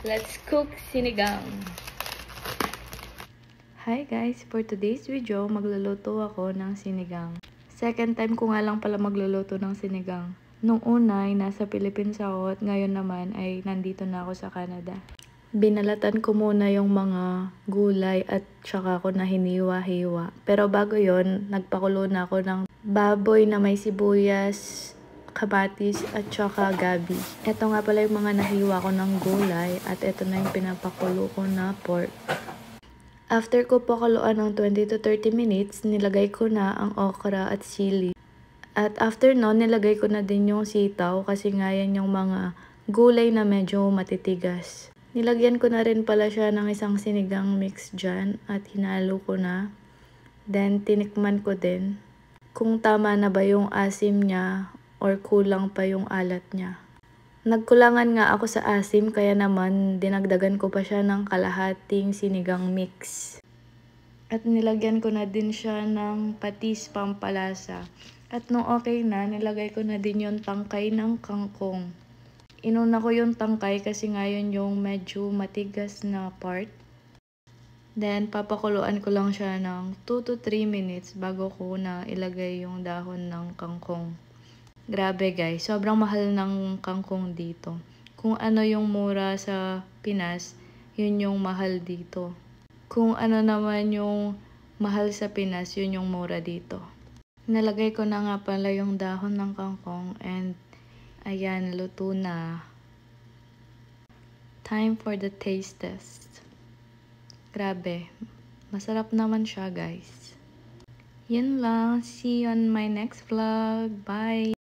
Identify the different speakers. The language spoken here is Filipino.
Speaker 1: Let's cook sinigang. Hi guys! For today's video, magluluto ako ng sinigang. Second time ko nga lang pala magluluto ng sinigang. Nung una ay nasa Philippines ako at ngayon naman ay nandito na ako sa Canada. Binalatan ko muna yung mga gulay at saka ko na hiniwa-hiwa. Pero bago yon, nagpakulo na ako ng baboy na may sibuyas, kamatis at saka gabi. Ito nga pala yung mga nahiwa ko ng gulay at ito na yung pinapakulo ko na pork. After ko pakuluan ng 20 to 30 minutes, nilagay ko na ang okra at sili. At after nun, nilagay ko na din yung sitaw kasi nga yan yung mga gulay na medyo matitigas. Nilagyan ko na rin pala siya ng isang sinigang mix dyan at hinalo ko na. Then, tinikman ko din kung tama na ba yung asim niya or kulang pa yung alat niya. Nagkulangan nga ako sa asim kaya naman dinagdagan ko pa siya ng kalahating sinigang mix. At nilagyan ko na din siya ng patis pampalasa. At nung okay na, nilagay ko na din yung tangkay ng kangkong. Inuna ko yung tangkay kasi nga yun yung medyo matigas na part. Then papakuluan ko lang siya ng 2 to 3 minutes bago ko na ilagay yung dahon ng kangkong. Grabe guys, sobrang mahal ng kangkong dito. Kung ano yung mura sa Pinas, yun yung mahal dito. Kung ano naman yung mahal sa Pinas, yun yung mura dito. Nalagay ko na nga pala yung dahon ng kangkong and ayan, luto na. Time for the taste test. Grabe, masarap naman siya guys. Yun lang, see you on my next vlog. Bye!